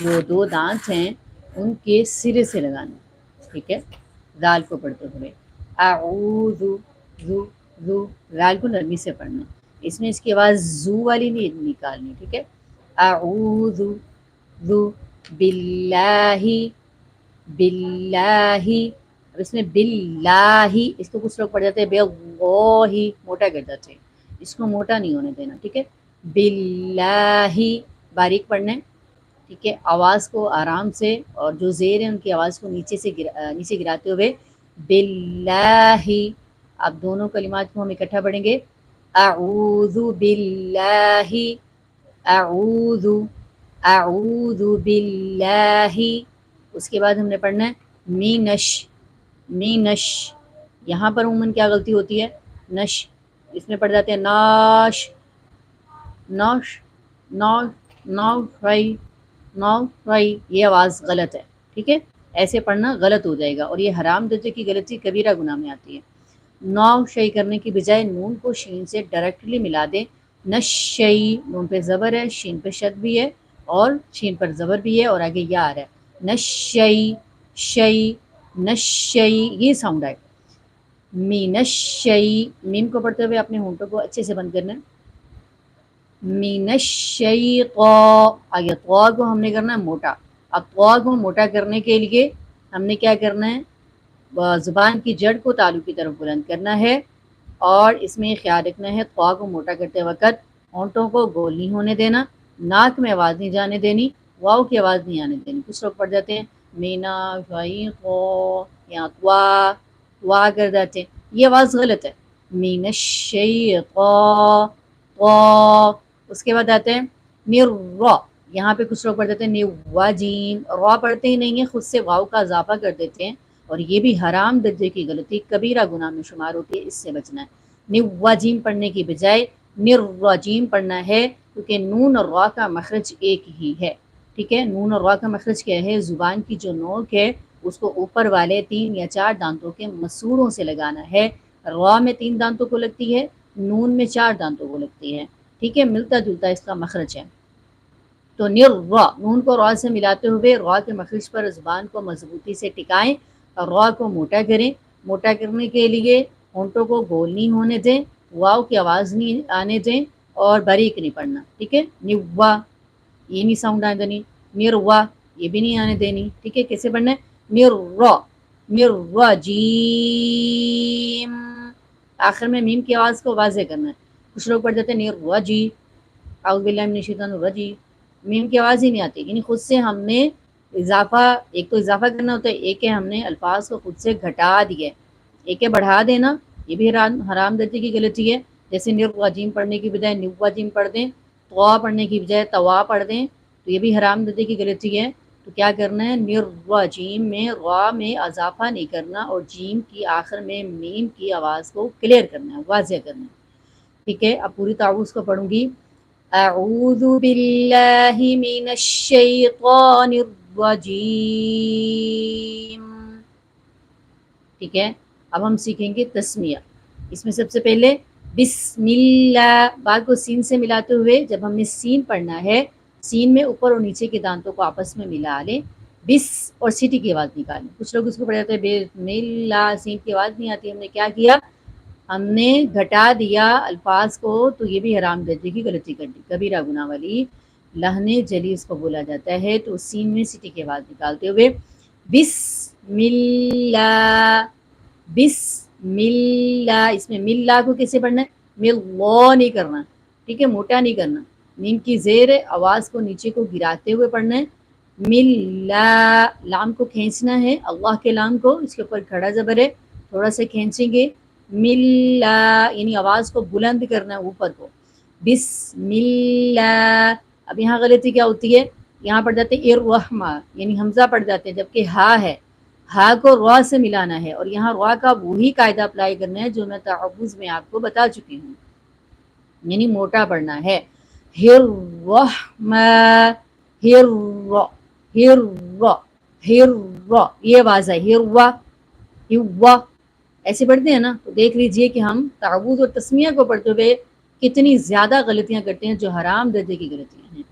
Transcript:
جو دو دانت ہیں ان کے سرے سے لگانا. ٹھیک ہے, دال کو پڑھتے ہوئے اعوذ ذو ذو, دال کو نرمی سے پڑھنا. اس میں اس کی آواز زو والی نہیں نکالنی. ٹھیک ہے, اعوذ ذو باللہ باللہ. اب اس میں باللہ, اس کو کچھ لوگ پڑھ جاتے ہیں باللہ, موٹا کر جاتے ہیں, اس کو موٹا نہیں ہونے دینا. ٹھیک ہے, باللہ باریک پڑھنا ہے. ٹھیک ہے, آواز کو آرام سے, اور جو زیر ہے ان کی آواز کو نیچے گراتے ہوئے باللہ. اب دونوں کلمات کو ہم اکٹھا پڑھیں گے اعوذ باللہ اعوذ اعوذ باللہ. اس کے بعد ہم نے پڑھنا ہے مینش مینش. یہاں پر عموماً کیا غلطی ہوتی ہے, نش, اس میں پڑھ جاتے ہیں ناش نوش نو نو رائی نو رائی. یہ آواز غلط ہے. ٹھیک ہے, ایسے پڑھنا غلط ہو جائے گا, اور یہ حرام درجے کی غلطی کبیرہ گناہ میں آتی ہے. نو شئی کرنے کی بجائے نون کو شین سے ڈائریکٹلی ملا دیں. نشئی, نون پہ زبر ہے, شین پہ شد بھی ہے, اور شین پر زبر بھی ہے, اور آگے یا آ رہا ہے. نشئی شئی نشئی, یہ ساؤنڈ آئے. مینشئی, میم کو پڑھتے ہوئے اپنے ہونٹوں کو اچھے سے بند کرنا ہے. مینشیطا, آگے طا کو ہم نے کرنا ہے موٹا. اب طا کو موٹا کرنے کے لیے ہم نے کیا کرنا ہے, زبان کی جڑ کو تالو کی طرف بلند کرنا ہے, اور اس میں خیال رکھنا ہے طا کو موٹا کرتے وقت ہونٹوں کو گول نہیں ہونے دینا, ناک میں آواز نہیں جانے دینی, واؤ کی آواز نہیں آنے دینی. کچھ لوگ پڑھ جاتے ہیں مینا شیطا, یا وا کر جاتے ہیں, یہ آواز غلط ہے. مین الشیطا طا. اس کے بعد آتے ہیں نروا, یہاں پہ کچھ لوگ پڑھ جاتے ہیں نواجیم, را پڑھتے ہی نہیں ہیں, خود سے واؤ کا اضافہ کر دیتے ہیں, اور یہ بھی حرام درجے کی غلطی کبیرہ گناہ میں شمار ہوتی ہے, اس سے بچنا ہے. نواجیم پڑھنے کی بجائے نرواجیم پڑھنا ہے, کیونکہ نون اور را کا مخرج ایک ہی ہے. ٹھیک ہے, نون اور را کا مخرج کیا ہے, زبان کی جو نوک ہے اس کو اوپر والے 3 یا 4 دانتوں کے مسوڑوں سے لگانا ہے. را میں 3 دانتوں کو لگتی ہے, نون میں 4 دانتوں کو لگتی ہے. ٹھیک ہے, ملتا جلتا اس کا مخرج ہے. تو نروا, نون کو را سے ملاتے ہوئے را کے مخرج پر زبان کو مضبوطی سے ٹکائیں, اور را کو موٹا کریں. موٹا کرنے کے لیے ہونٹوں کو گول نہیں ہونے دیں, واؤ کی آواز نہیں آنے دیں, اور باریک نہیں پڑھنا. ٹھیک ہے, نوا, یہ نہیں ساؤنڈ آنے دینی. نروا, یہ بھی نہیں آنے دینی. ٹھیک ہے, کیسے پڑھنا ہے, نروا نروا جیم, آخر میں میم کی آواز کو واضح کرنا ہے. کچھ لوگ پڑھ جاتے ہیں نرواجی, اعوذ باللہ من الشیطان الرجیم, میم کی آواز ہی نہیں آتی. یعنی خود سے ہم نے اضافہ, ایک تو اضافہ کرنا ہوتا ہے, ایک ہے ہم نے الفاظ کو خود سے گھٹا دیا, ایک ہے بڑھا دینا, یہ بھی حرام درجے کی غلطی ہے. جیسے نرواجیم پڑھنے کی بجائے نواجیم پڑھ دیں, طوا پڑھنے کی بجائے طوا پڑھ دیں, تو یہ بھی حرام درجے کی غلطی ہے. تو کیا کرنا ہے, نرواجیم میں را میں اضافہ نہیں کرنا, اور جیم کی آخر میں میم کی آواز کو کلیئر کرنا ہے, واضح کرنا ہے. ٹھیک ہے, اب پوری تعوذ کو پڑھوں گی. اعوذ باللہ من الشیطان الرجیم. ٹھیک ہے, اب ہم سیکھیں گے تسمیہ. اس میں سب سے پہلے بسم اللہ, بات کو سین سے ملاتے ہوئے جب ہم نے سین پڑھنا ہے, سین میں اوپر اور نیچے کے دانتوں کو آپس میں ملا لیں, بس اور سیٹی کی آواز نکالیں. کچھ لوگ اس کو پڑھ جاتے ہیں بسم اللہ, سین کی آواز نہیں آتی. ہم نے کیا کیا, ہم نے گھٹا دیا الفاظ کو, تو یہ بھی حرام درجے کی غلطی کر دی, کبیرہ گناہ والی. لہن جلی اس کو بولا جاتا ہے. تو سین میں سیٹی کی آواز نکالتے ہوئے بسم اللہ بسم اللہ. اس میں ملا کو کیسے پڑھنا ہے, مل نہیں کرنا. ٹھیک ہے, موٹا نہیں کرنا, میم کی زیر آواز کو نیچے کو گراتے ہوئے پڑھنا ہے. ملا, لام کو کھینچنا ہے, اللہ کے لام کو, اس کے اوپر کھڑا زبر ہے, تھوڑا سا کھینچیں گے. ملا, یعنی آواز کو بلند کرنا ہے اوپر کو. بسم اللہ. اب یہاں غلطی کیا ہوتی ہے, یہاں پڑھ جاتے ہیں الرحمہ, یعنی حمزہ پڑھ جاتے ہیں, جبکہ ہا ہے, ہا کو را سے ملانا ہے, اور یہاں را کا وہی قاعدہ اپلائی کرنا ہے جو میں تعوذ میں آپ کو بتا چکی ہوں, یعنی موٹا پڑھنا ہے. الرحمہ ہر یہ آواز ہے, ہوا ایسے پڑھتے ہیں نا. تو دیکھ لیجئے کہ ہم تعوذ اور تسمیہ کو پڑھتے ہوئے کتنی زیادہ غلطیاں کرتے ہیں جو حرام درجے کی غلطیاں ہیں.